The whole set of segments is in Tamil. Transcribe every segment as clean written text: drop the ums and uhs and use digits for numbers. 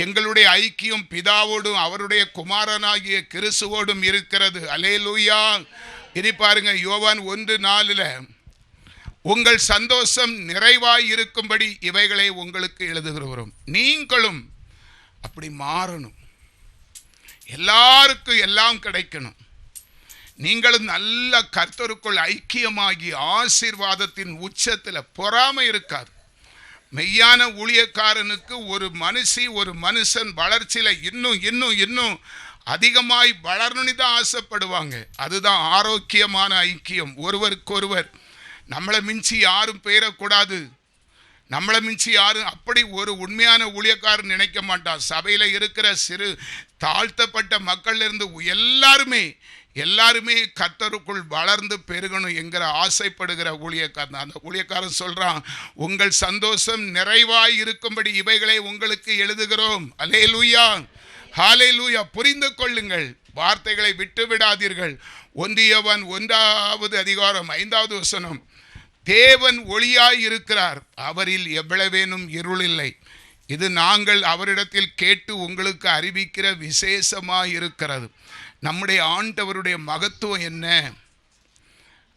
எங்களுடைய ஐக்கியம் பிதாவோடும் அவருடைய குமாரனாகிய கிறிஸ்துவோடும் இருக்கிறது. அல்லேலூயா. இனி பாருங்க, யோவான் 1:4, உங்கள் சந்தோஷம் நிறைவாய் இருக்கும்படி இவைகளை உங்களுக்கு எழுதுகிறோம். நீங்களும் அப்படி மாறணும். எல்லாருக்கும் எல்லாம் கிடைக்கணும். நீங்களும் நல்ல கர்த்தருக்குள் ஐக்கியமாகி ஆசீர்வாதத்தின் உச்சத்தில் பொறாமை இருக்காது. மெய்யான ஊழியக்காரனுக்கு ஒரு மனுஷன் வளர்ச்சியில் இன்னும் இன்னும் இன்னும் அதிகமாய் வளரணுன்னு தான் ஆசைப்படுவாங்க. அதுதான் ஆரோக்கியமான ஐக்கியம். ஒருவருக்கொருவர் நம்மளை மிஞ்சி யாரும் பெயரக்கூடாது, நம்மளை மிஞ்சி யாரும். அப்படி ஒரு உண்மையான ஊழியக்காரன் நினைக்க மாட்டான். சபையில் இருக்கிற சிறு தாழ்த்தப்பட்ட மக்களிலிருந்து எல்லாருமே கர்த்தருக்குள் வளர்ந்து பெருகணும் என்கிற ஆசைப்படுகிற ஊழியக்காரன். அந்த ஊழியக்காரன் சொல்றான், உங்கள் சந்தோஷம் நிறைவாய் இருக்கும்படி இவைகளை உங்களுக்கு எழுதுகிறோம். அல்லேலூயா, ஹல்லேலூயா. புரிந்து கொள்ளுங்கள், வார்த்தைகளை விட்டு விடாதீர்கள். 1 யோவான் 1:5 தேவன் ஒளியாய் இருக்கிறார், அவரில் எவ்வளவேனும் இருள் இல்லை. இது நாங்கள் அவரிடத்தில் கேட்டு உங்களுக்கு அறிவிக்கிற விசேஷமாய் இருக்கிறது. நம்முடைய ஆண்டவருடைய மகத்துவம் என்ன?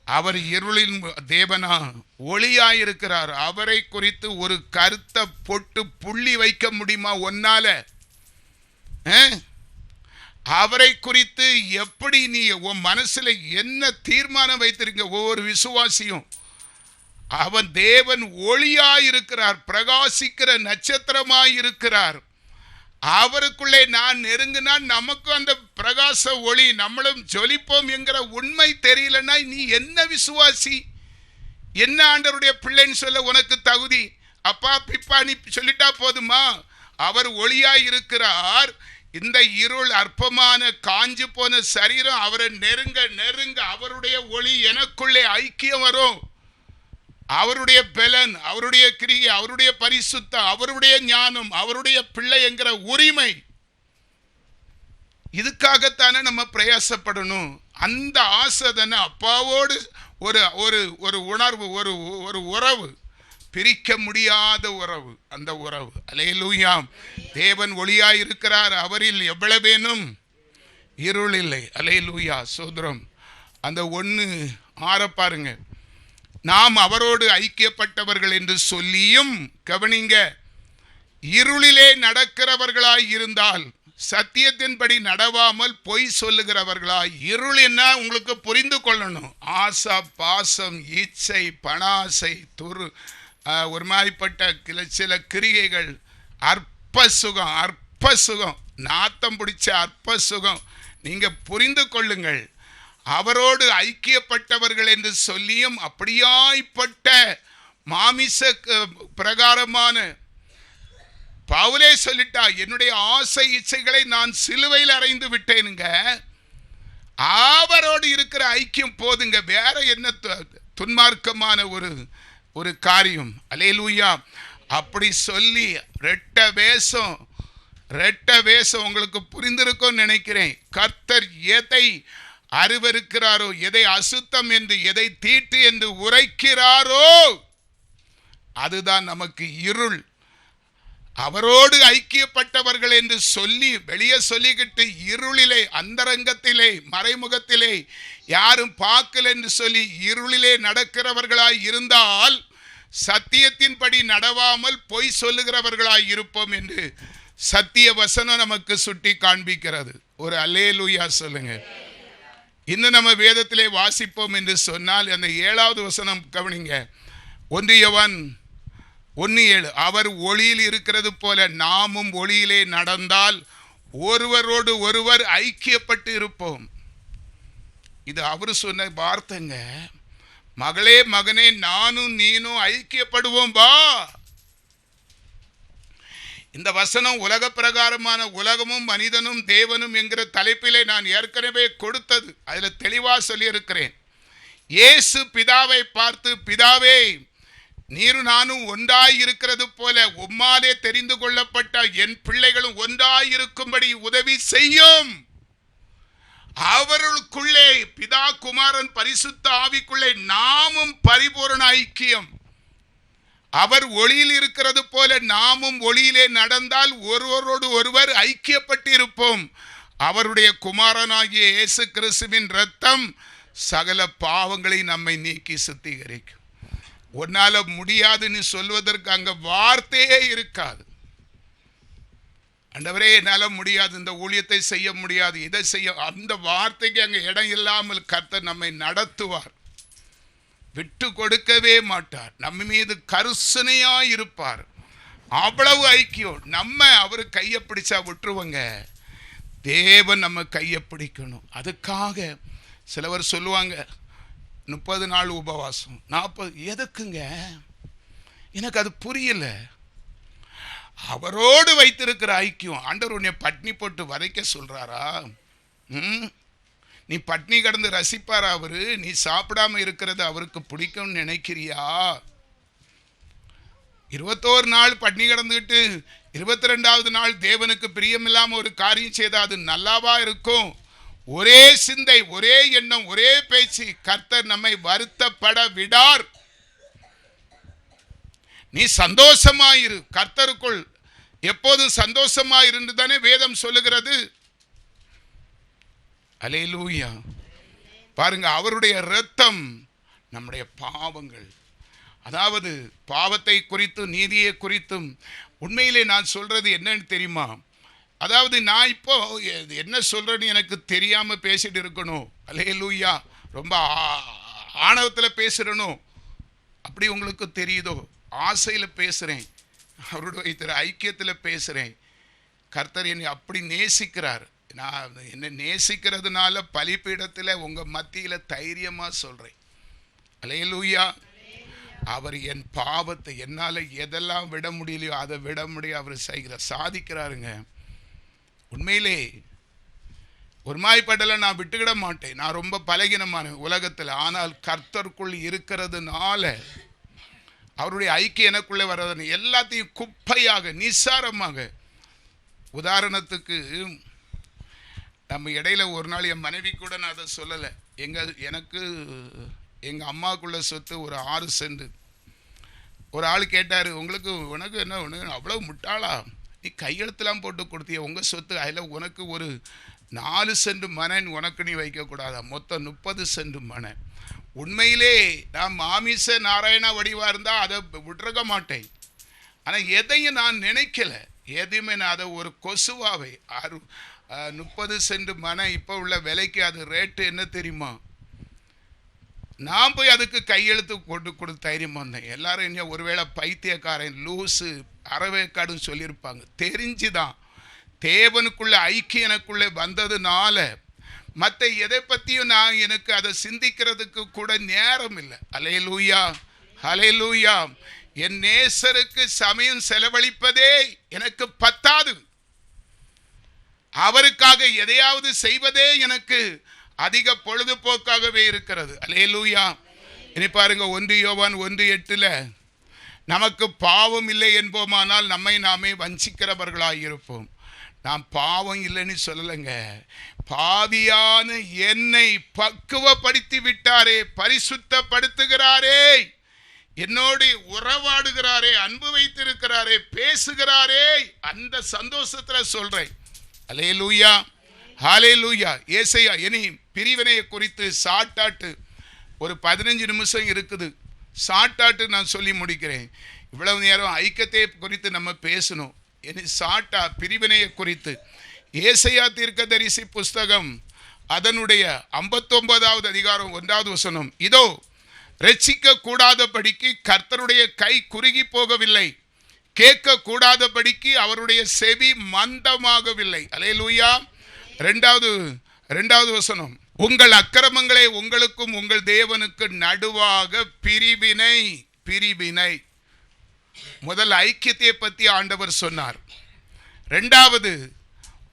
அவர் இருளின் தேவனா, ஒளியாயிருக்கிறார். அவரை குறித்து ஒரு கருத்த பொட்டு புள்ளி வைக்க முடியுமா ஒன்னால? அவரை குறித்து எப்படி நீ உன் மனசுல என்ன தீர்மானம் வைத்திருக்க? ஒவ்வொரு விசுவாசியும் அவன் தேவன் ஒளியாயிருக்கிறார், பிரகாசிக்கிற நட்சத்திரமாயிருக்கிறார். அவருக்குள்ளே நான் நெருங்கினா நமக்கு அந்த பிரகாச ஒளி, நம்மளும் ஜொலிப்போம் என்கிற உண்மை தெரியலன்னா நீ என்ன விசுவாசி? என்ன ஆண்டவருடைய பிள்ளைன்னு சொல்ல உனக்கு தகுதி? அப்பா பிப்பா நீ சொல்லிட்டா போதுமா? அவர் ஒளியாய் இருக்கிறார். இந்த இருள் அற்பமான காஞ்சு போன சரீரம் அவரை நெருங்க நெருங்க அவருடைய ஒளி எனக்குள்ளே ஐக்கியம் வரும். அவருடைய பலன், அவருடைய கிரியை, அவருடைய பரிசுத்தம், அவருடைய ஞானம், அவருடைய பிள்ளை என்கிற உரிமை, இதுக்காகத்தானே நம்ம பிரயாசப்படணும். அந்த ஆசை தானே அப்பாவோடு ஒரு உணர்வு, ஒரு உறவு, பிரிக்க முடியாத உறவு. அந்த உறவு, அல்லேலூயா. தேவன் ஒளியாய் இருக்கிறார், அவரில் எவ்வளவேனும் இருள் இல்லை. அல்லேலூயா, சோதரம். அந்த 1:6 பாருங்க. நாம் அவரோடு ஐக்கியப்பட்டவர்கள் என்று சொல்லியும், கவனிங்க, இருளிலே நடக்கிறவர்களாய் இருந்தால் சத்தியத்தின்படி நடவாமல் பொய் சொல்லுகிறவர்களாய். இருள் என்ன உங்களுக்கு புரிந்து கொள்ளணும். ஆசா, பாசம், இச்சை, பணாசை, ஒரு மாதிரிப்பட்ட சில கிரிகைகள், அற்ப சுகம், நாத்தம் பிடிச்ச அற்ப சுகம். நீங்க புரிந்து கொள்ளுங்கள், அவரோடு ஐக்கியப்பட்டவர்கள் என்று சொல்லியும் அப்படியாய்ப்பட்ட மாமிச பிரகாரமான, பவுலே சொல்லிட்டா, என்னுடைய ஆசை இச்சைகளை நான் சிலுவையில் அறைந்து விட்டேனுங்க. அவரோடு இருக்கிற ஐக்கியம் போதுங்க. வேற என்ன துன்மார்க்கமான ஒரு காரியம்? அல்லேலூயா. அப்படி சொல்லி ரெட்ட வேஷம் உங்களுக்கு புரிந்திருக்கும் நினைக்கிறேன். கர்த்தர் எதை அருவருக்கிறாரோ, எதை அசுத்தம் என்று, எதை தீட்டு என்று உரைக்கிறாரோ அதுதான் நமக்கு இருள். அவரோடு ஐக்கியப்பட்டவர்கள் என்று சொல்லி வெளியே சொல்லிக்கிட்டு இருளிலே, அந்தரங்கத்திலே, மறைமுகத்திலே யாரும் பார்க்கல என்று சொல்லி இருளிலே நடக்கிறவர்களாய் இருந்தால் சத்தியத்தின்படி நடவாமல் பொய் சொல்லுகிறவர்களாய் இருப்போம் என்று சத்திய வசனம் நமக்கு சுட்டி காண்பிக்கிறது. ஒரு அல்லேலூயா சொல்லுங்க. இன்னும் நம்ம வேதத்திலே வாசிப்போம் என்று சொன்னால் அந்த 7வது வசனம் கவனிங்க. 1 யோவான் 1:7, அவர் ஒளியில் இருக்கிறது போல நாமும் ஒளியிலே நடந்தால் ஒருவரோடு ஒருவர் ஐக்கியப்பட்டு இருப்போம். இது அவர் சொன்ன வார்த்தைங்க. மகளே மகனே, நானும் நீனும் ஐக்கியப்படுவோம் வா. இந்த வசனம் உலக பிரகாரமான உலகமும் மனிதனும் தேவனும் என்கிற தலைப்பிலே நான் ஏற்கனவே கொடுத்தது. அதில் தெளிவா சொல்லியிருக்கிறேன். இயேசு பிதாவை பார்த்து, பிதாவே, நீரும் நானும் ஒன்றாயிருக்கிறது போல உம்மாலே தெரிந்து கொள்ளப்பட்ட என் பிள்ளைகளும் ஒன்றாயிருக்கும்படி உதவி செய்யும். அவர்களுக்குள்ளே, பிதா குமாரன் பரிசுத்த ஆவிக்குள்ளே நாமும் பரிபூரண ஐக்கியம். அவர் ஒளியில் இருக்கிறது போல நாமும் ஒளியிலே நடந்தால் ஒருவரோடு ஒருவர் ஐக்கியப்பட்டு இருப்போம். அவருடைய குமாரனாகிய இயேசு கிறிஸ்துவின் இரத்தம் சகல பாவங்களை நம்மை நீக்கி சுத்திகரிக்கும். உன்னால முடியாதுன்னு சொல்வதற்கு அங்க வார்த்தையே இருக்காது. ஆண்டவரே என்னால முடியாது, இந்த ஊழியத்தை செய்ய முடியாது, இதை செய்ய, அந்த வார்த்தைக்கு அங்க இடம் இல்லாமல் கர்த்தர் நம்மை நடத்துவார். விட்டு கொடுக்கவே மாட்டார். நம்ம மீது கருசனையாய் இருப்பார். அவ்வளவு ஐக்கியம். நம்ம அவரு கையை பிடிச்சா விட்டுருவங்க. தேவன் நம்ம கையை பிடிக்கணும். அதுக்காக சிலவர் சொல்லுவாங்க 30 நாள் உபவாசம் 40. எதுக்குங்க? எனக்கு அது புரியல. அவரோடு வைத்திருக்கிற ஐக்கியம். ஆண்டவர் உன்னை பட்னி போட்டு வதைக்க சொல்றாரா? நீ பட்னி கடந்து ரசிப்பாரா அவரு? நீ சாப்பிடாம இருக்கிறது அவருக்கு பிடிக்கும்னு நினைக்கிறியா? 21 நாள் பட்னி கடந்துக்கிட்டு 22வது நாள் தேவனுக்கு பிரியமில்லாம ஒரு காரியம் செய்தா அது நல்லாவா இருக்கும்? ஒரே சிந்தை, ஒரே எண்ணம், ஒரே பேச்சு. கர்த்தர் நம்மை வருத்தப்பட விடார். நீ சந்தோஷமாயிரு, கர்த்தருக்குள் எப்போதும் சந்தோஷமாயிருந்து தானே வேதம் சொல்லுகிறது. அல்லேலூயா. பாருங்க, அவருடைய இரத்தம் நம்முடைய பாவங்கள், அதாவது பாவத்தை குறித்து நீதியை குறித்தும். உண்மையிலே நான் சொல்றது என்னன்னு தெரியுமா? அதாவது நான் இப்போ என்ன சொல்றேன்னு எனக்கு தெரியாம பேசிட்டு இருக்கணும். அல்லேலூயா. ரொம்ப ஆணவத்தில் பேசுறணும் அப்படி உங்களுக்கு தெரியுதோ? ஆசையில் பேசுகிறேன், அவருடைய வைத்திர ஐக்கியத்தில் பேசுகிறேன். கர்த்தர் என்னை அப்படி நேசிக்கிறார். நான் என்னை நேசிக்கிறதுனால பலிபீடத்தில் உங்கள் மத்தியில் தைரியமாக சொல்கிறேன். அல்லேலூயா. அவர் என் பாவத்தை என்னால் எதெல்லாம் விட முடியலையோ அதை விட முடியும் அவர் சாதிக்கிறாருங்க. உண்மையிலே ஒரு மாய்ப்படலை நான் விட்டுக்கிட மாட்டேன். நான் ரொம்ப பலகீனமான உலகத்தில். ஆனால் கர்த்தருக்குள் இருக்கிறதுனால அவருடைய ஐக்கியம் எனக்குள்ளே வர்றதுன்னு எல்லாத்தையும் குப்பையாக நிசாரமாக. உதாரணத்துக்கு நம்ம இடையில ஒரு நாள் என் மனைவி கூட நான் அதை சொல்லலை. எனக்கு எங்கள் அம்மாவுக்குள்ள சொத்து ஒரு 6 சென்ட். ஒரு ஆள் கேட்டார், உனக்கு என்ன ஒன்று அவ்வளோ முட்டாளா, நீ கையெழுத்துலாம் போட்டு கொடுத்திய உங்கள் சொத்து, அதில் உனக்கு ஒரு 4 சென்ட் மனை உனக்கு நீ வைக்கக்கூடாதா? மொத்தம் 30 சென்ட் மனை. உண்மையிலே நான் மாமிச நாராயணா வடிவாக இருந்தால் அதை விட்டுருக்க மாட்டேன். ஆனால் எதையும் நான் நினைக்கல, எதையுமே நான் அதை ஒரு கொசுவாவை 30 சென்ட் மனை இப்போ உள்ள விலைக்கு அது ரேட்டு என்ன தெரியுமா? நான் போய் அதுக்கு கையெழுத்து போட்டு கொடுத்து தைரியமாக இருந்தேன். எல்லாரும் என்ன ஒருவேளை பைத்தியக்காரன் லூஸு அறவேக்காடுன்னு சொல்லியிருப்பாங்க. தெரிஞ்சுதான் தேவனுக்குள்ள ஐக்கியம் எனக்குள்ளே வந்ததுனால மற்ற எதை பற்றியும் நான் எனக்கு அதை சிந்திக்கிறதுக்கு கூட நேரம் இல்லை. அல்லேலூயா, அல்லேலூயா. என் நேசருக்கு சமயம் செலவழிப்பதே எனக்கு பத்தாது. அவருக்காக எதையாவது செய்வதே எனக்கு அதிக பொழுதுபோக்காகவே இருக்கிறது. அல்லேலூயா. இனி பாருங்க, 1 யோவான் 1:8 நமக்கு பாவம் இல்லை என்போமானால் நம்மை நாமே வஞ்சிக்கிறவர்களாயிருப்போம். நான் பாவம் இல்லைன்னு சொல்லலைங்க. பாவியான என்னை பக்குவப்படுத்தி விட்டாரே, பரிசுத்தப்படுத்துகிறாரே, என்னோடு உறவாடுகிறாரே, அன்பு வைத்திருக்கிறாரே, பேசுகிறாரே, அந்த சந்தோஷத்தில் சொல்றேன். அல்லேலூயா, ஹல்லேலூயா. ஏசாயா. இனி பிரிவினையை குறித்து சாட்டாட்டு ஒரு 15 நிமிஷம் இருக்குது. சாட்டாட்டு நான் சொல்லி முடிக்கிறேன். இவ்வளவு நேரம் ஐக்கியத்தை குறித்து நம்ம பேசணும். இனி சாட்டா பிரிவினையை குறித்து ஏசாயா தீர்க்கதரிசி புஸ்தகம் அதனுடைய 59வது அதிகாரம் 1வது வசனம். இதோ ரட்சிக்க கூடாதபடிக்கு கர்த்தருடைய கை குறுகி போகவில்லை, கேட்க கூடாதபடிக்கு அவருடைய செவி மந்தமாகவில்லை. அல்லேலூயா. 2வது வசனம். உங்கள் அக்கிரமங்களே உங்களுக்கும் உங்கள் தேவனுக்கு நடுவாக பிரிவினை. பிரிவினை. முதல் ஐக்கியத்தை பற்றி ஆண்டவர் சொன்னார். 2வது,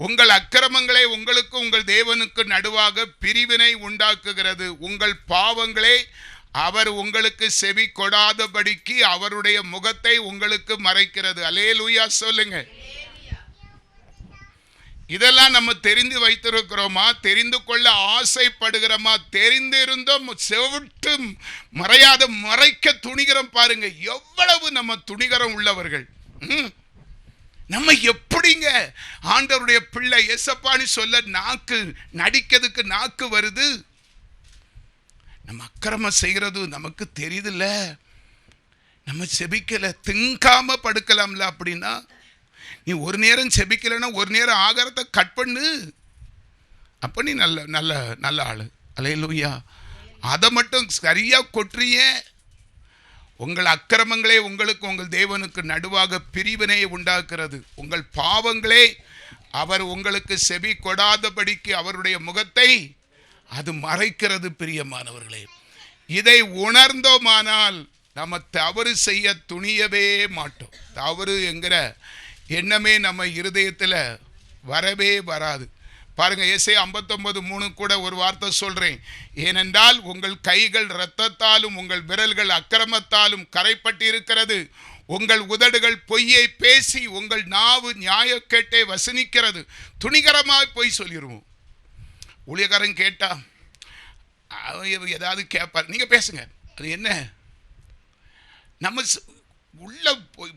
உங்கள் அக்கிரமங்களே உங்களுக்கும் உங்கள் தேவனுக்கு நடுவாக பிரிவினை உண்டாக்குகிறது. உங்கள் பாவங்களே அவர் உங்களுக்கு செவி கொடாதபடிக்கு அவருடைய முகத்தை உங்களுக்கு மறைக்கிறது. அல்லேலூயா சொல்லுங்க. இதெல்லாம் நம்ம தெரிந்து வைத்திருக்கிறோமா? தெரிந்து கொள்ள ஆசைப்படுகிறோமா? தெரிந்திருந்தோம் செவிட்டு மறையாத மறைக்க துணிகரம். பாருங்க எவ்வளவு நம்ம துணிகரம் உள்ளவர்கள். நம்ம எப்படிங்க ஆண்டவருடைய பிள்ளை எசப்பான்னு சொல்ல நாக்கு நடிக்கிறதுக்கு நாக்கு வருது? நம்ம அக்கிரமம் செய்கிறது நமக்கு தெரியுதுல்ல, நம்ம செபிக்கல, திங்காம படுக்கலாம்ல. அப்படின்னா நீ ஒரு நேரம் செபிக்கலன்னா ஒரு நேரம் ஆகாரத்தை கட் பண்ணு, அப்ப நீ நல்ல நல்ல நல்ல ஆளு. அல்லேலூயா. அதை மட்டும் சரியா கொட்டுறிய, உங்கள் அக்கிரமங்களே உங்களுக்கு உங்கள் தேவனுக்கு நடுவாக பிரிவினையை உண்டாக்குறது. உங்கள் பாவங்களே அவர் உங்களுக்கு செவி கொடாதபடிக்கு அவருடைய முகத்தை அது மறைக்கிறது. பிரியமானவர்களே, இதை உணர்ந்தோமானால் நம்ம தவறு செய்ய துணியவே மாட்டோம். தவறு என்கிற எண்ணமே நம்ம இருதயத்தில் வரவே வராது. பாருங்க, ஏசாயா 59:3 கூட ஒரு வார்த்தை சொல்றேன். ஏனென்றால் உங்கள் கைகள் இரத்தத்தாலும் உங்கள் விரல்கள் அக்கிரமத்தாலும் கரைப்பட்டு இருக்கிறது. உங்கள் உதடுகள் பொய்யை பேசி உங்கள் நாவு நியாயக்கேட்டை வசனிக்கிறது. துணிகரமாய் பொய் சொல்லிடுவோம். ஊழியக்காரன் கேட்டா ஏதாவது கேட்பார், நீங்க பேசுங்க, அது என்ன? நம்ம உள்ள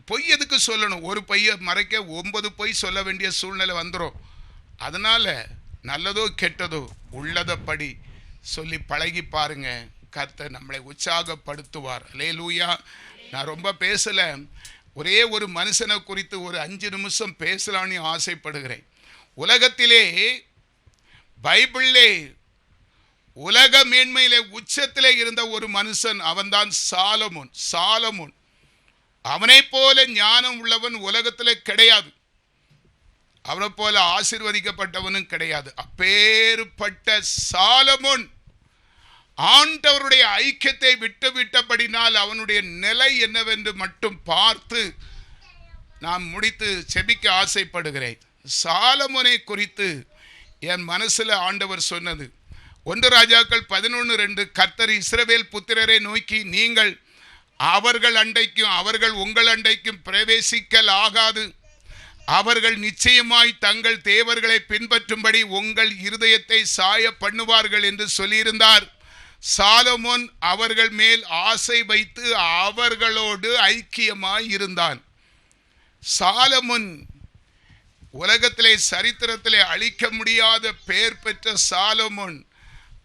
பொய் எதுக்கு சொல்லணும்? ஒரு பொய்யை மறைக்க 9 பொய் சொல்ல வேண்டிய சூழ்நிலை வந்துடும். அதனால நல்லதோ கெட்டதோ உள்ளதப்படி சொல்லி பழகி பாருங்க, கர்த்தர் நம்மளை உற்சாகப்படுத்துவார். அல்லேலூயா. நான் ரொம்ப பேசல, ஒரே ஒரு மனுஷனை குறித்து ஒரு 5 நிமிஷம் பேசலான்னு ஆசைப்படுகிறேன். உலகத்திலே பைபிளிலே உலக மேன்மையிலே உச்சத்திலே இருந்த ஒரு மனுஷன், அவன்தான் சாலமோன். சாலமோன் அவனை போல ஞானம் உள்ளவன் உலகத்திலே கிடையாது. அவனை போல ஆசீர்வதிக்கப்பட்டவனும் கிடையாது. அப்பேற்பட்ட சாலமோன் ஆண்டவருடைய ஐக்கியத்தை விட்டபடினால் அவனுடைய நிலை என்னவென்று மட்டும் பார்த்து நான் முடித்து செபிக்க ஆசைப்படுகிறேன். சாலமோனை குறித்து என் மனசுல ஆண்டவர் சொன்னது 1 ராஜாக்கள் 11:2, கர்த்தர் இஸ்ரவேல் புத்திரரை நோக்கி, நீங்கள் அவர்கள் அண்டைக்கும் அவர்கள் உங்கள் அண்டைக்கும் பிரவேசிக்கல் ஆகாது. அவர்கள் நிச்சயமாய் தங்கள் தேவர்களை பின்பற்றும்படி உங்கள் இருதயத்தை சாய பண்ணுவார்கள் என்று சொல்லியிருந்தார். சாலமோன் அவர்கள் மேல் ஆசை வைத்து அவர்களோடு ஐக்கியமாய் இருந்தான். சாலமோன் உலகத்திலே சரித்திரத்திலே அழிக்க முடியாத பெயர் பெற்ற சாலமோன்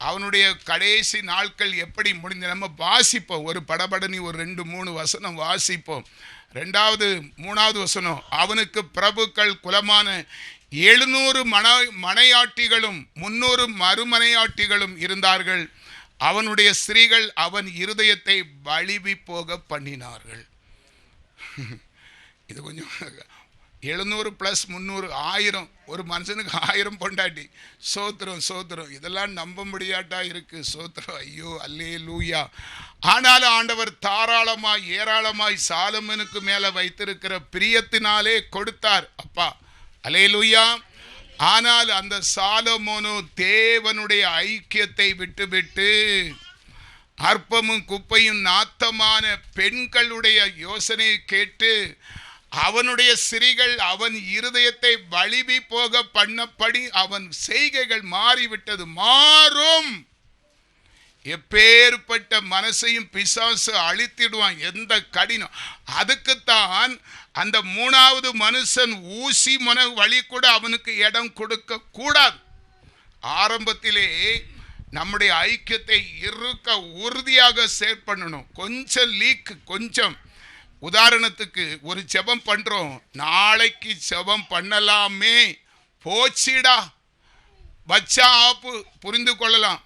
அவனுடைய கடைசி நாட்கள் எப்படி முடிந்த நம்ம வாசிப்போம். ஒரு படபடனி ஒரு 2-3 வசனம் வாசிப்போம். 2வது 3வது வசனம், அவனுக்கு பிரபுக்கள் குலமான 700 மனையாட்டிகளும் 300 மறுமனையாட்டிகளும் இருந்தார்கள். அவனுடைய ஸ்திரீகள் அவன் இருதயத்தை வலிவி போக பண்ணினார்கள். இது கொஞ்சம் 700 + 300 1000, ஒரு மனுஷனுக்கு 1000 பொண்டாட்டி. சோத்திரம் சோத்திரம், இதெல்லாம் நம்ப முடியாட்டா இருக்கு. சோத்திரம், ஐயோ அல்லேலூயா. ஆனாலும் ஆண்டவர் தாராளமாய் ஏராளமாய் சாலமோனுக்கு மேல வைத்திருக்கிற பிரியத்தினாலே கொடுத்தார். அப்பா அல்லேலூயா. ஆனால் அந்த சாலமோனு தேவனுடைய ஐக்கியத்தை விட்டுவிட்டு அற்பமும் குப்பையும் நாத்தமான பெண்களுடைய யோசனையை கேட்டு அவனுடைய ஸ்திரீகள் அவன் இருதயத்தை வலிவி போக பண்ணபடி அவன் செய்கைகள் மாறிவிட்டது. மாறும். எப்பேற்பட்ட மனசையும் பிசாசு அழித்திடுவான். எந்த கடினம். அதுக்குத்தான் அந்த 3வது மனுஷன் ஊசி மன வழி கூட அவனுக்கு இடம் கொடுக்க கூடாது. ஆரம்பத்திலே நம்முடைய ஐக்கியத்தை இருக்க உறுதியாக சேர் பண்ணணும். கொஞ்சம் லீக், கொஞ்சம் உதாரணத்துக்கு ஒரு ஜெபம் பண்றோம், நாளைக்கு ஜெபம் பண்ணலாமே, போச்சிடா வச்சா ஆப்பு, புரிந்து கொள்ளலாம்.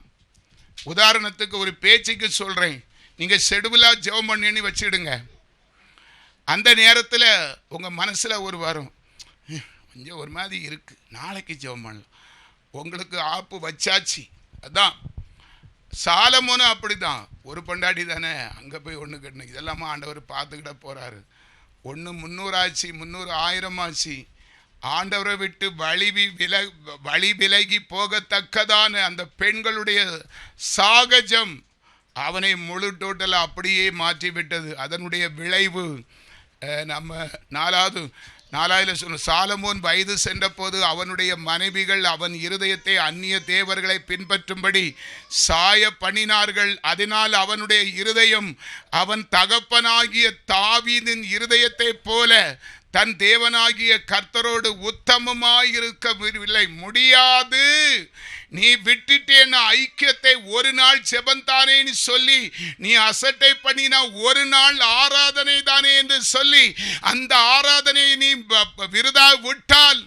உதாரணத்துக்கு ஒரு பேச்சுக்கு சொல்றேன், நீங்க ஷெட்யூலா ஜெபம் பண்ணி வச்சிடுங்க. அந்த நேரத்தில் உங்க மனசுல ஒரு வரும், கொஞ்சம் ஒரு மாதிரி இருக்கு, நாளைக்கு ஜெபம் பண்ணலாம். உங்களுக்கு ஆப்பு வச்சாச்சு. அதான் சாலமோனும் அப்படிதான். ஒரு பொண்டாடி தானே, அங்கே போய் ஒன்று கட்டணும். இதெல்லாமா ஆண்டவர் பார்த்துக்கிட்ட போகிறாரு. 1 300 ஆச்சு, 300 1000 ஆச்சு. ஆண்டவரை விட்டு வழி விலகி போகத்தக்கதான அந்த பெண்களுடைய சாகஜம் அவனை முழு டோட்டலாக அப்படியே மாற்றி விட்டது. அதனுடைய விளைவு நம்ம 4வது 4 சொல்ல, சாலமோன் வயது சென்ற போது அவனுடைய மனைவிகள் அவன் இருதயத்தை அந்நிய தேவர்களை பின்பற்றும்படி சாய பண்ணினார்கள். அதனால் அவனுடைய இருதயம் அவன் தகப்பனாகிய தாவீதின் இருதயத்தை போல தன் தேவனாகிய கர்த்தரோடு உத்தமமாயிருக்கவில்லை. முடியாது, நீ விட்டுட்டேன ஐக்கியத்தை ஒரு நாள் செபந்தானேன்னு சொல்லி நீ அசட்டை பண்ணினா ஒரு நாள் ஆராதனை தானே என்று சொல்லி அந்த ஆராதனையை நீ விருதா விட்டால்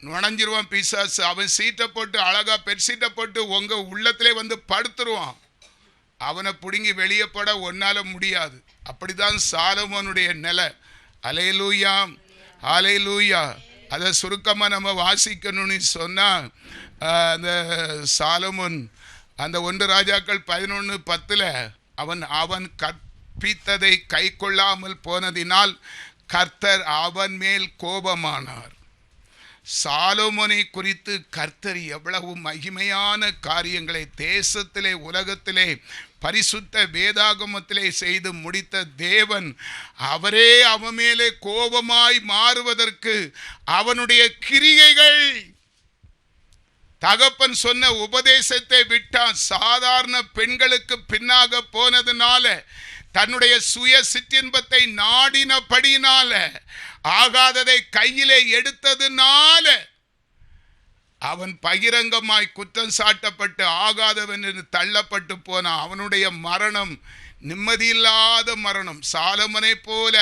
நுழைஞ்சிருவான் பிசாசு. அவன் சீட்டை போட்டு அழகா பெட்ஷீட்டை போட்டு உங்க உள்ளத்திலே வந்து படுத்துருவான். அவனை பிடுங்கி வெளியே போட ஒன்னால முடியாது. அப்படிதான் சாலமோனுடைய நிலை. அல்லேலூயா, அல்லேலூயா. அதை சுருக்கமாக நம்ம வாசிக்கணும்னு சொன்னால், அந்த சாலமோன் அந்த 1 ராஜாக்கள் 11:10 அவன் கற்பித்ததை கை கொள்ளாமல் போனதினால் கர்த்தர் அவன் மேல் கோபமானார். சாலமோனை குறித்து கர்த்தர் எவ்வளவு மகிமையான காரியங்களை தேசத்திலே உலகத்திலே பரிசுத்த வேதாகமத்திலே செய்து முடித்த தேவன், அவரே அவன் மேலே கோபமாய் மாறுவதற்கு அவனுடைய கிரியைகள், தகப்பன் சொன்ன உபதேசத்தை விட்டான். சாதாரண பெண்களுக்கு பின்னாக போனதுனால, தன்னுடைய சுய சிற்றின்பத்தை நாடினபடினால, ஆகாததை கையிலே எடுத்ததுனால அவன் பகிரங்கமாய் குற்றம் சாட்டப்பட்டு ஆகாதவன் என்று தள்ளப்பட்டு போனான். அவனுடைய மரணம் நிம்மதியில்லாத மரணம். சாலமனை போல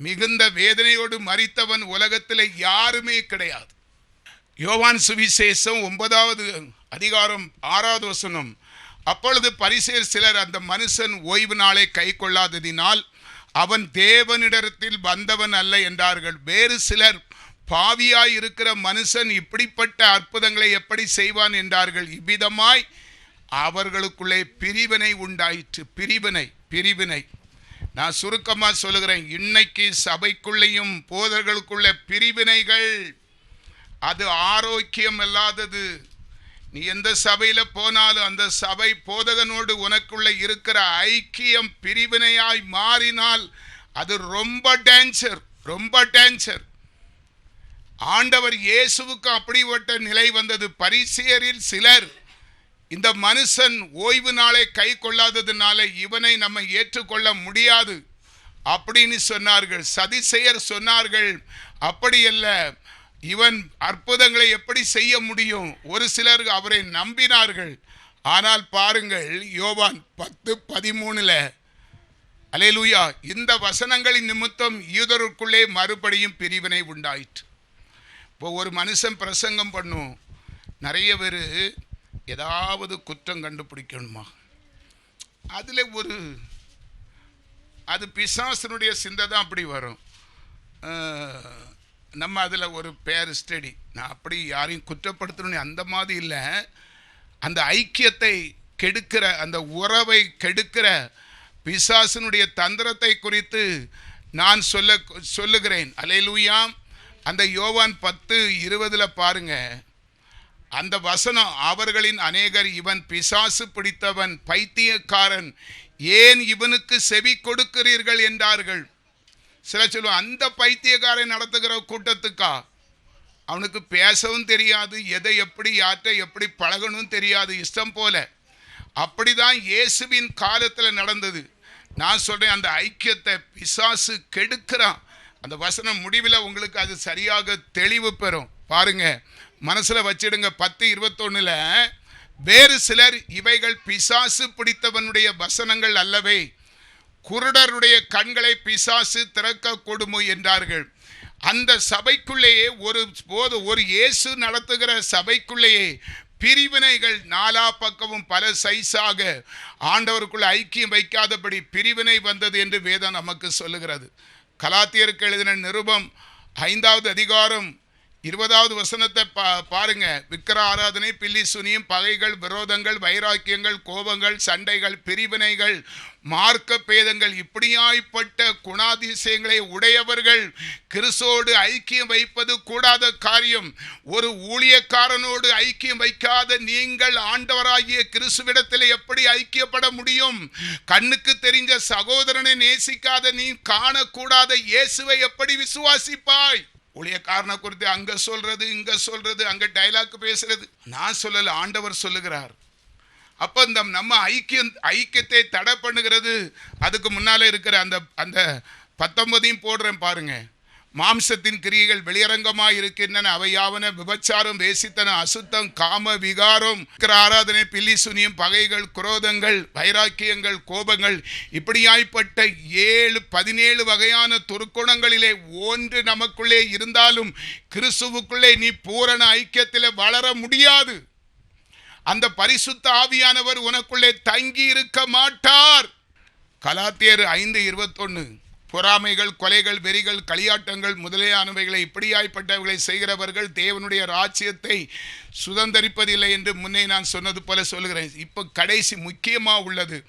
மிகுந்த வேதனையோடு மரித்தவன் உலகத்தில் யாருமே கிடையாது. யோவான் சுவிசேஷம் 9வது அதிகாரம் 6வது வசனம். அப்பொழுது பரிசேயர் சிலர் அந்த மனுஷன் ஓய்வு நாளை கை கொள்ளாததினால் அவன் தேவனிடத்தில் வந்தவன் அல்ல என்றார்கள். வேறு சிலர் பாவியாய் இருக்கிற மனுஷன் இப்படிப்பட்ட அற்புதங்களை எப்படி செய்வான் என்றார்கள். இவ்விதமாய் அவர்களுக்குள்ளே பிரிவினை உண்டாயிற்று. பிரிவினை நான் சுருக்கமாக சொல்லுகிறேன். இன்னைக்கு சபைக்குள்ளேயும் போதர்களுக்குள்ள பிரிவினைகள், அது ஆரோக்கியம் இல்லாதது. நீ எந்த சபையில் போனாலும் அந்த சபை போதகனோடு உனக்குள்ள இருக்கிற ஐக்கியம் பிரிவினையாய் மாறினால் அது ரொம்ப டேஞ்சர். ஆண்டவர் இயேசுவுக்கு அப்படிப்பட்ட நிலை வந்தது. பரிசேயரில் சிலர் இந்த மனுஷன் ஓய்வு நாளை கை கொள்ளாததுனால இவனை நம்ம ஏற்றுக்கொள்ள முடியாது அப்படின்னு சொன்னார்கள். சதிசேயர் சொன்னார்கள், அப்படியல்ல, இவன் அற்புதங்களை எப்படி செய்ய முடியும்? ஒரு சிலர் அவரை நம்பினார்கள். ஆனால் பாருங்கள், யோவான் 10:13 அல்லேலூயா, இந்த வசனங்களின் நிமித்தம் யூதருக்குள்ளே மறுபடியும் பிரிவினை உண்டாயிற்று. இப்போ ஒரு மனுஷன் பிரசங்கம் பண்ணும், நிறைய பேர் ஏதாவது குற்றம் கண்டுபிடிக்கணுமா, அதில் அது பிசாசனுடைய சிந்தை தான் அப்படி வரும். நம்ம அதில் ஒரு பேர் ஸ்டடி, நான் அப்படி யாரையும் குற்றப்படுத்தணும்னு அந்த மாதிரி இல்லை. அந்த ஐக்கியத்தை கெடுக்கிற, அந்த உறவை கெடுக்கிற பிசாசனுடைய தந்திரத்தை குறித்து நான் சொல்லுகிறேன். அல்லேலூயா. அந்த யோவான் 10:20 பாருங்க, அந்த வசனம், அவர்களின் அநேகர் இவன் பிசாசு பிடித்தவன், பைத்தியக்காரன், ஏன் இவனுக்கு செவி கொடுக்கிறீர்கள் என்றார்கள். சில சொல்லுவோம், அந்த பைத்தியக்காரன் நடத்துகிற கூட்டத்துக்கா? அவனுக்கு பேசவும் தெரியாது, எதை எப்படி யார்கிட்ட எப்படி பழகணும் தெரியாது, இஷ்டம் போல. அப்படிதான் இயேசுவின் காலத்தில் நடந்தது. நான் சொல்றேன், அந்த ஐக்கியத்தை பிசாசு கெடுக்கிறான். அந்த வசனம் முடிவில் உங்களுக்கு அது சரியாக தெளிவு பெறும். பாருங்க, மனசுல வச்சிடுங்க. 10:21 வேறு சிலர் இவைகள் பிசாசு பிடித்தவனுடைய வசனங்கள் அல்லவே, குருடருடைய கண்களை பிசாசு திறக்க கொடுமோ என்றார்கள். அந்த சபைக்குள்ளேயே ஒரு இயேசு நடத்துகிற சபைக்குள்ளேயே பிரிவினைகள் நாலா பக்கமும் பல சைஸாக ஆண்டவருக்குள்ள ஐக்கியம் வைக்காதபடி பிரிவினை வந்தது என்று வேதம் நமக்கு சொல்லுகிறது. கலாத்தியருக்கு எழுதின நிருபம் 5வது அதிகாரம் 20வது வசனத்தை பாருங்க. விக்கிர ஆராதனை, பில்லி சுனியம், பகைகள், விரோதங்கள், வைராக்கியங்கள், கோபங்கள், சண்டைகள், பிரிவினைகள், மார்க்க பேதங்கள், இப்படியாய்ப்பட்ட குணாதிசயங்களை உடையவர்கள் கிறிஸ்துவோடு ஐக்கியம் வைப்பது கூடாத காரியம். ஒரு ஊழியக்காரனோடு ஐக்கியம் வைக்காத நீங்கள் ஆண்டவராகிய கிறிஸ்துவிடத்தில் எப்படி ஐக்கியப்பட முடியும்? கண்ணுக்கு தெரிஞ்ச சகோதரனை நேசிக்காத நீ காணக்கூடாத இயேசுவை எப்படி விசுவாசிப்பாய்? ஊழியக்காரனை குறித்து அங்க சொல்றது, இங்க சொல்றது, அங்க டைலாக் பேசுறது. நான் சொல்லல, ஆண்டவர் சொல்லுகிறார். அப்ப நம்ம ஐக்கியத்தை தடை பண்ணுகிறது. அதுக்கு முன்னால இருக்கிற அந்த 19 போடுறேன் பாருங்க. மாம்சத்தின் கிரியைகள் வெளியரங்கமாய் இருக்கின்றன. அவையாவன விபச்சாரம், வேசித்தனம், அசுத்தம், காம விகாரம், ஆராதனை, பில்லி சுனியம், பகைகள், குரோதங்கள், வைராக்கியங்கள், கோபங்கள், இப்படியாய்ப்பட்ட 17 வகையான துர்க்குணங்களிலே ஒன்று நமக்குள்ளே இருந்தாலும் கிறிஸ்துவுக்குள்ளே நீ பூரண ஐக்கியத்தில் வளர முடியாது. அந்த பரிசுத்த ஆவியானவர் உனக்குள்ளே தங்கி இருக்க மாட்டார். கலாத்தியர் 5:21, பொறாமைகள், கொலைகள், வெறிகள், களியாட்டங்கள் முதலியானவைகளை இப்படியாய்ப்பட்டவர்களை செய்கிறவர்கள் தேவனுடைய ராஜ்யத்தை சுதந்தரிப்பதில்லை என்று முன்னே நான் சொன்னது போல சொல்லுகிறேன். இப்போ கடைசி முக்கியமாக உள்ளது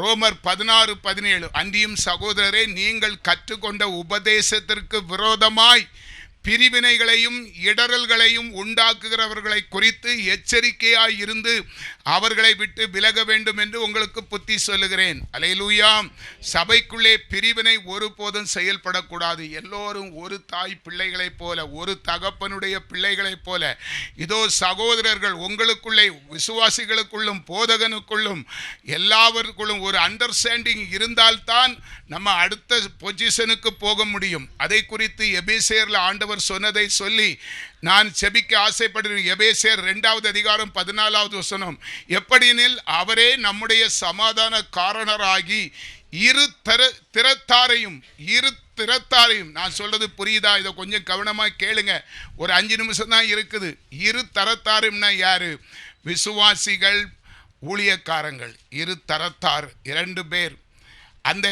ரோமர் 16:17. அன்றியும் சகோதரரே, நீங்கள் கற்றுக்கொண்ட உபதேசத்திற்கு விரோதமாய் பிரிவினைகளையும் இடரல்களையும் உண்டாக்குகிறவர்களை குறித்து எச்சரிக்கையாய் இருந்து அவர்களை விட்டு விலக வேண்டும் என்று உங்களுக்கு புத்தி சொல்லுகிறேன். அல்லேலூயா. சபைக்குள்ளே பிரிவினை ஒருபோதும் செயல்படக்கூடாது. எல்லோரும் ஒரு தாய் பிள்ளைகளைப் போல, ஒரு தகப்பனுடைய பிள்ளைகளைப் போல. இதோ சகோதரர்கள் உங்களுக்குள்ளே, விசுவாசிகளுக்குள்ளும் போதகனுக்குள்ளும் எல்லாவருக்குள்ளும் ஒரு அண்டர்ஸ்டாண்டிங் இருந்தால்தான் நம்ம அடுத்த பொசிஷனுக்கு போக முடியும். அதை குறித்து எபேசியர்ல ஆண்டவர் சொன்னதை சொல்லி நான் செபிக்க ஆசைப்படுகிறேன். எபேசியர் 2வது அதிகாரம் 14வது வசனம். எப்படியெனில் அவரே நம்முடைய சமாதான காரணராகி இரு திறத்தாரையும், நான் சொல்றது புரியுதா? இதை கொஞ்சம் கவனமாக கேளுங்க. ஒரு 5 நிமிஷம் தான் இருக்குது. இரு தரத்தாரும்னா யாரு? விசுவாசிகள், ஊழியக்காரங்கள். இரு தரத்தார் 2 பேர். அந்த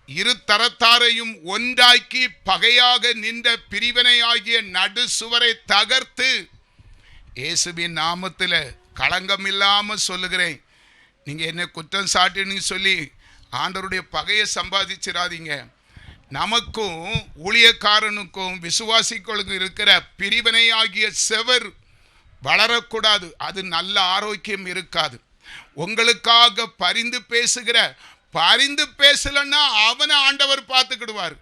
இரு தரத்தாரையும் ஒன்றாக்கி பகையாக நின்ற பிரிவினையாகிய நடு சுவரை தகர்த்து, இயேசுவின் நாமத்தில் களங்கம் இல்லாம சொல்லுகிறேன், நீங்க என்ன குற்றம் சாட்டின்னு சொல்லி ஆண்டவருடைய பகையை சம்பாதிச்சிடாதீங்க. நமக்கும் ஊழியக்காரனுக்கும் விசுவாசிகளுக்கும் இருக்கிற பிரிவினையாகிய செவர் வளரக்கூடாது. அது நல்ல ஆரோக்கியம் இருக்காது. உங்களுக்காக பரிந்து பேசலன்னா அவனை ஆண்டவர் பார்த்துக்கிடுவார்.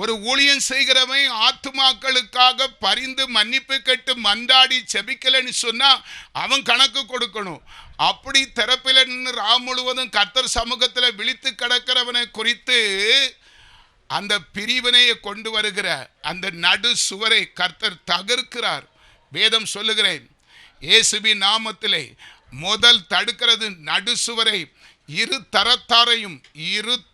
ஒரு ஊழியம் செய்கிறவன் ஆத்துமாக்களுக்காக பரிந்து மன்னிப்பு கேட்டு மன்றாடி செபிக்கலன்னு சொன்னா அவன் கணக்கு கொடுக்கணும். அப்படி திறப்பிலன்னு ராம் முழுவதும் கர்த்தர் சமூகத்தில் விழித்து கிடக்கிறவனை குறித்து அந்த பிரிவினையை கொண்டு வருகிற அந்த நடு சுவரை கர்த்தர் தகர்க்கிறார். வேதம் சொல்லுகிறேன், இயேசுவின் நாமத்திலே முதல் தடுக்கிறது நடு சுவரை. இரு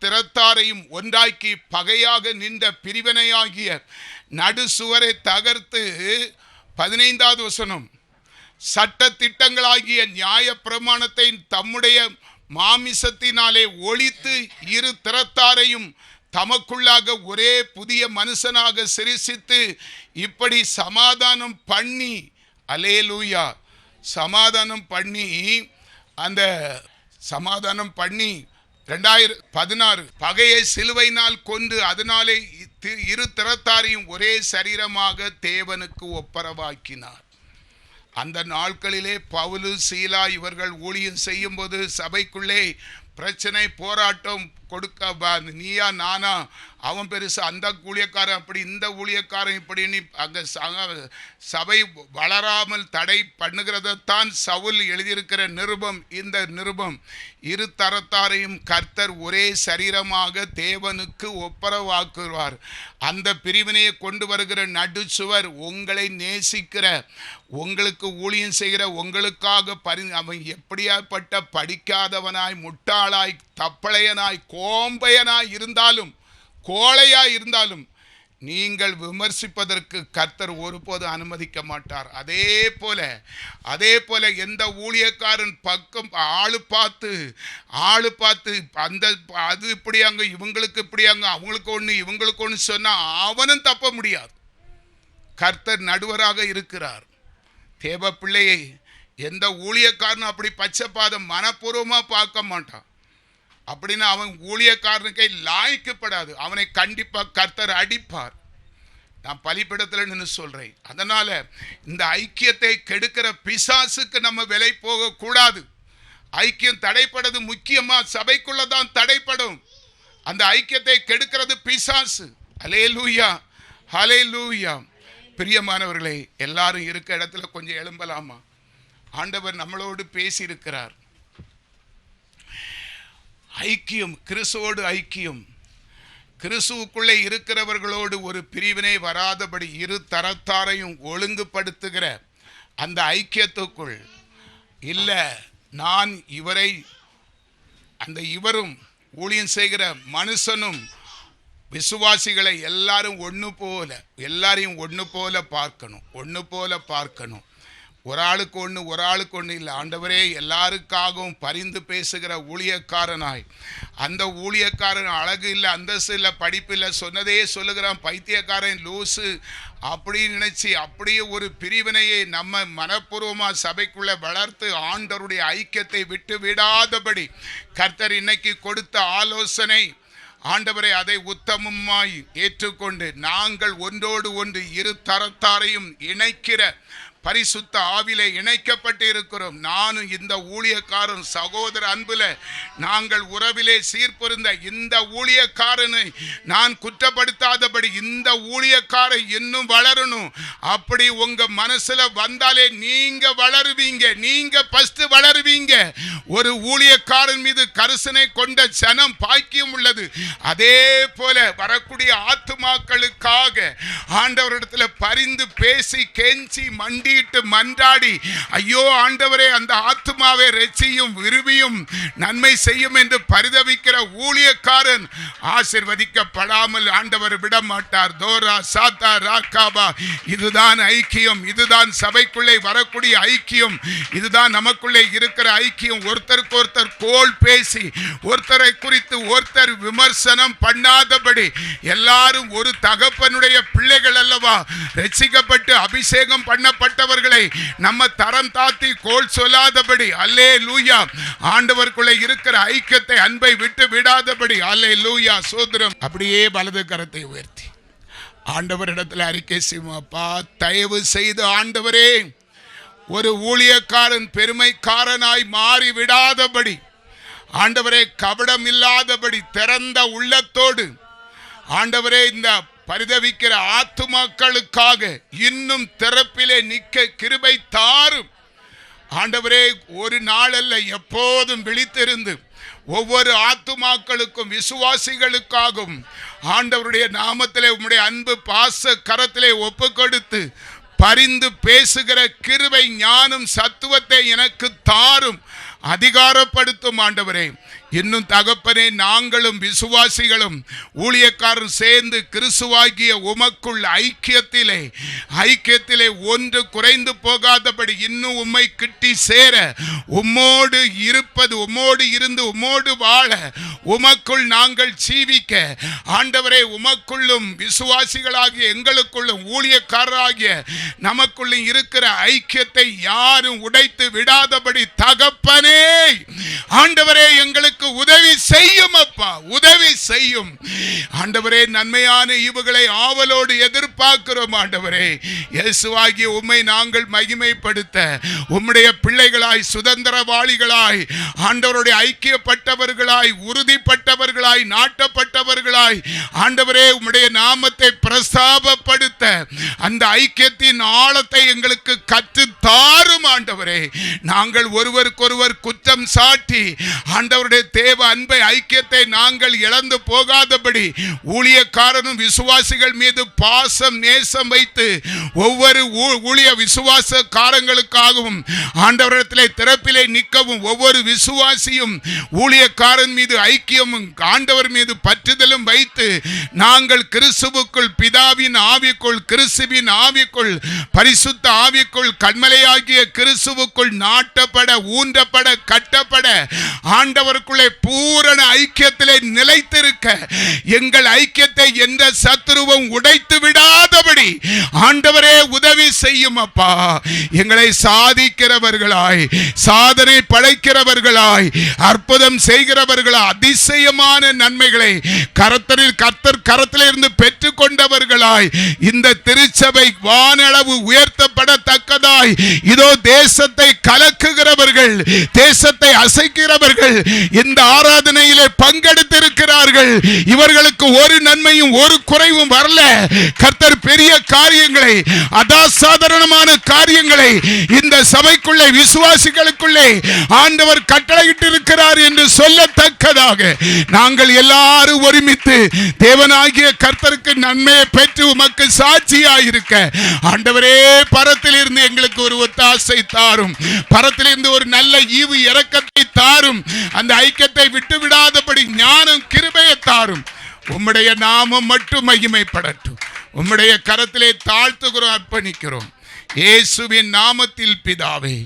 திறத்தாரையும் ஒன்றாக்கி பகையாக நின்ற பிரிவினையாகிய நடு சுவரை தகர்த்து, 15வது வசனம், சட்ட திட்டங்களாகிய நியாய பிரமாணத்தை தம்முடைய மாமிசத்தினாலே ஒழித்து இரு திறத்தாரையும் தமக்குள்ளாக ஒரே புதிய மனுஷனாக சிருஷ்டித்து இப்படி சமாதானம் பண்ணி, அல்லேலூயா, சமாதானம் பண்ணி 2016 பகையை சிலுவையினால் கொண்டு அதனாலே இரு திறத்தாரையும் ஒரே சரீரமாக தேவனுக்கு ஒப்பரவாக்கினார். அந்த நாட்களிலே பவுலு, சீலா இவர்கள் ஊழியம் செய்யும் போது சபைக்குள்ளே பிரச்சனை, போராட்டம் கொடுக்க, நீயா நானா, அவன் பெருசு, அந்த ஊழியக்காரன் அப்படி, இந்த ஊழியக்காரன் இப்படின்னு அங்கே சபை வளராமல் தடை பண்ணுகிறதான் சவுல் எழுதியிருக்கிற நிருபம். இந்த நிருபம் இரு தரத்தாரையும் கர்த்தர் ஒரே சரீரமாக தேவனுக்கு ஒப்பரவாக்குவார். அந்த பிரிவினையை கொண்டு வருகிற நடுச்சுவர் உங்களை நேசிக்கிற, உங்களுக்கு ஊழியம் செய்கிற, உங்களுக்காக அவன் எப்படியாப்பட்ட படிக்காதவனாய், முட்டாளாய், தப்பளையனாய், கோம்பையனாய் இருந்தாலும், கோழையாய் இருந்தாலும் நீங்கள் விமர்சிப்பதற்கு கர்த்தர் ஒருபோது அனுமதிக்க மாட்டார். அதே போல எந்த ஊழியக்காரன் பக்கம் ஆளு பார்த்து அந்த அது இப்படியாங்க, இவங்களுக்கு இப்படியாங்க, அவங்களுக்கு ஒன்று இவங்களுக்கு ஒன்று சொன்னா அவனும் தப்ப முடியாது. கர்த்தர் நடுவராக இருக்கிறார். தேவ பிள்ளையை எந்த ஊழியக்காரனும் அப்படி பச்சைப்பாதம் மனப்பூர்வமாக பார்க்க மாட்டான். அப்படின்னு அவன் ஊழியக்காரனுக்கே லாய்க்கப்படாது. அவனை கண்டிப்பாக கர்த்தர் அடிப்பார். நான் பலிப்பிடத்தில் நின்று சொல்றேன். அதனால இந்த ஐக்கியத்தை கெடுக்கிற பிசாசுக்கு நம்ம விலை போகக்கூடாது. ஐக்கியம் தடைப்படுறது முக்கியமா சபைக்குள்ளதான் தடைப்படும். அந்த ஐக்கியத்தை கெடுக்கிறது பிசாசு. ஹல்லேலூயா, ஹல்லேலூயா. பிரியமானவர்களே, எல்லாரும் இருக்க இடத்துல கொஞ்சம் எழும்பலாமா? ஆண்டவர் நம்மளோடு பேசியிருக்கிறார். ஐக்கியம், கிறிஸ்துவோடு ஐக்கியம், கிறிஸ்துவுக்குள்ளே இருக்கிறவர்களோடு ஒரு பிரிவினை வராதபடி இரு தரத்தாரையும் ஒழுங்குபடுத்துகிற அந்த ஐக்கியத்துக்குள் இல்லை, நான் இவரை அந்த இவரும் ஊழியம் செய்கிற மனுஷனும் விசுவாசிகளை எல்லாரும் எல்லாரையும் ஒன்று போல பார்க்கணும். ஒரு ஆளுக்கு ஒன்று இல்லை. ஆண்டவரே, எல்லாருக்காகவும் பரிந்து பேசுகிற ஊழியக்காரனாய், அந்த ஊழியக்காரன் அழகு இல்லை, அந்தஸ்து இல்லை, படிப்பு இல்லை, சொன்னதே சொல்லுகிறான், பைத்தியக்காரன், லூசு அப்படின்னு நினைச்சு அப்படியே ஒரு பிரிவினையை நம்ம மனப்பூர்வமாக சபைக்குள்ளே வளர்த்து ஆண்டவருடைய ஐக்கியத்தை விட்டு விடாதபடி கர்த்தர் இன்னைக்கு கொடுத்த ஆலோசனை, ஆண்டவரை அதை உத்தமமாய் ஏற்றுக்கொண்டு நாங்கள் ஒன்றோடு ஒன்று இரு தரத்தாரையும் இணைக்கிற பரிசுத்த ஆவிலே இணைக்கப்பட்டு இருக்கிறோம். நானும் இந்த ஊழியக்காரன் சகோதர அன்புல நாங்கள் உறவிலே சீர்பொருந்த இந்த ஊழியக்காரனை நான் குற்றப்படுத்தாதபடி இந்த ஊழியக்காரன் இன்னும் வளரணும். அப்படி உங்க மனசுல வந்தாலே நீங்க வளருவீங்க, நீங்க ஃபர்ஸ்ட் வளருவீங்க. ஒரு ஊழியக்காரன் மீது கரிசனை கொண்ட ஜனம் பாக்கியம் உள்ளது. அதே போல வரக்கூடிய ஆத்துமாக்களுக்காக ஆண்டவரிடத்துல பரிந்து பேசி கெஞ்சி மன்றாடி, ஐயோ ஆண்டவரே, அந்த ஆத்துமாவை ரட்சியும், விரும்பியும் நன்மை செய்யும் என்று பரிதவிக்கிற ஊழியக்காரன் ஆசீர்வதிக்கப்படாமல் ஆண்டவர் விட மாட்டார். தோரா சாத்தா ராக்காபா. இதுதான் ஐக்கியம், இதுதான் சபைக்குள்ளே வரக்கூடிய ஐக்கியம், இதுதான் நமக்குள்ளே இருக்கிற ஐக்கியம். ஒருத்தருக்கு ஒருத்தர் கோல் பேசி ஒருத்தரை குறித்து ஒருத்தர் விமர்சனம் பண்ணாதபடி எல்லாரும் ஒரு தகப்பனுடைய பிள்ளைகள் அல்லவா, ரட்சிக்கப்பட்டு அபிஷேகம் பண்ணப்பட்டவர்களை நம்ம தரம் தாத்தி கோல் சொல்லாதபடி, அல்லேலூயா, ஆண்டவருக்குள்ளே இருக்கிற ஐக்கியத்தை அன்பை விட்டு விடாதபடி, அல்லேலூயா, சோதரம். அப்படியே வலது கரத்தை உயர்த்தி ஆண்டவரிடத்தில் அறிக்கை செய்வோம்ப்பா, தயவு செய்து ஆண்டவரே, ஒரு ஊழியக்காரன் பெருமைக்காரனாய் மாறி விடாதபடி, ஆண்டவரே, கபடம் இல்லாதபடி திறந்த உள்ளத்தோடு ஆண்டவரே இந்த பரிதவிக்கிற ஆத்துமாக்களுக்காக இன்னும் திறப்பிலே நிற்க கிருபை தாரும். ஆண்டவரே, ஒரு நாள் அல்ல, எப்போதும் விழித்திருந்து ஒவ்வொரு ஆத்துமாக்களுக்கும் விசுவாசிகளுக்காகவும் ஆண்டவருடைய நாமத்திலே உம்முடைய அன்பு பாச கரத்திலே ஒப்பு கொடுத்து பரிந்து பேசுகிற கிருபை ஞானம் சத்துவத்தை எனக்கு தாரும், அதிகாரப்படுத்தும். ஆண்டவரே, இன்னும் தகப்பனே, நாங்களும் விசுவாசிகளும் ஊழியக்காரன் சேர்ந்து கிறிஸ்துவாகிய உமக்குள் ஐக்கியத்திலே ஒன்று குறைந்து போகாதபடி இன்னும் உம்மை கிட்டி சேர, உம்மோடு இருப்பது, உம்மோடு இருந்து உம்மோடு வாழ, உமக்குள் நாங்கள் ஜீவிக்க, ஆண்டவரே, உமக்குள்ளும் விசுவாசிகளாகிய எங்களுக்குள்ளும் ஊழியக்காரராகிய நமக்குள்ளும் இருக்கிற ஐக்கியத்தை யாரும் உடைத்து விடாதபடி தகப்பனே, ஆண்டவரே, எங்களுக்கு உதவி செய்யும் அப்பா, உதவி செய்யும். ஆண்டவரே, நன்மையான ஈவுகளை ஆவலோடு எதிர்பார்க்கிறோம். ஆண்டவரே, இயேசுவாகிய உம்மை நாங்கள் மகிமைப்படுத்த உம்முடைய பிள்ளைகளாய், சுதந்திரவாளிகளாய், ஆண்டவருடைய ஐக்கியப்பட்டவர்களாய், உறுதிப்பட்டவர்களாய், நாட்டப்பட்டவர்களாய், ஆண்டவரே, உம்முடைய நாமத்தை பிரஸ்தாபப்படுத்த அந்த ஐக்கியத்தின் ஆழத்தை எங்களுக்கு கற்று தாரும். ஆண்டவரே, நாங்கள் ஒருவருக்கொருவர் குற்றம் சாட்டி ஆண்டவருடைய தேவ அன்பை, ஐக்கியத்தை நாங்கள் இழந்து போகாதபடி ஊழியக்காரனும் விசுவாசிகள் மீது பாசம் நேசம் வைத்து ஒவ்வொரு ஊழிய விசுவாசக்காரங்களுக்காகவும் ஆண்டவரிடத்திலே திறப்பிலே நிற்கவும் ஒவ்வொரு விசுவாசியும் ஊழியக்காரன் மீது ஐக்கியமும் ஆண்டவர் மீது பற்றுதலும் வைத்து நாங்கள் கிறிஸ்துவுக்குள் பிதாவின் ஆவிக்குள் கிறிஸ்துவின் ஆவிக்குள் பரிசுத்த ஆவிக்குள் கண்மலையாகிய கிறிஸ்துவுக்குள் நாட்டப்பட ஊன்றப்பட கட்டப்பட ஆண்டவருக்குள்ளே பூரண ஐக்கியத்திலே நிலைத்திருக்க எங்கள் ஐக்கியத்தை எந்த சத்துருவும் உடைத்து விடாதபடி ஆண்டவரே உதவி செய்யும் அப்பா. எங்களை சாதிக்கிறவர்களாய் சாதனை படைக்கிறவர்களாய் அற்புதம் செய்கிறவர்களாய் அதிசயமான நன்மைகளை கர்த்தர் கரத்திலிருந்து பெற்றுக் கொண்டவர்களாய் இந்த திருச்சபை வானளவு உயர்த்தப்படத்தக்கதாய் இதோ தேசத்தை கலக்குகிறவர்கள் தேசத்தை அசைக்கிறவர்கள் இந்த ஆராதனையிலே பங்கெடுத்திருக்கிறார்கள். இவர்களுக்கு ஒரு நன்மையும் ஒரு குறைவும் வரல. கர்த்தர் பெரிய காரியங்களை அசாதாரணமான காரியங்களை இந்த சபைக்குள்ளே விசுவாசிகளுக்குள்ளே ஆண்டவர் கட்டளையிட்டு இருக்கிறார் என்று சொல்லத்தக்கதாக நாங்கள் எல்லாரும் ஒருமித்து தேவனாகிய கர்த்தருக்கு நன்மையை பெற்று உமக்கு சாட்சியாயிருக்க ஆண்டவரே பரத்திலிருந்து எங்களுக்கு ஒரு ஒத்தாசை தாரும். பரத்திலிருந்து ஒரு நல்ல ஈவு இரக்கத்தை தாரும். அந்த ஐக்கியத்தை விட்டு விடாதபடி ஞானம் கிருபையை தாரும். உம்முடைய நாமம் மட்டும் மகிமைப்படட்டும். உம்முடைய கரத்திலே தாழ்த்துகிறோம், அர்ப்பணிக்கிறோம். இயேசுவின் நாமத்தில் பிதாவே.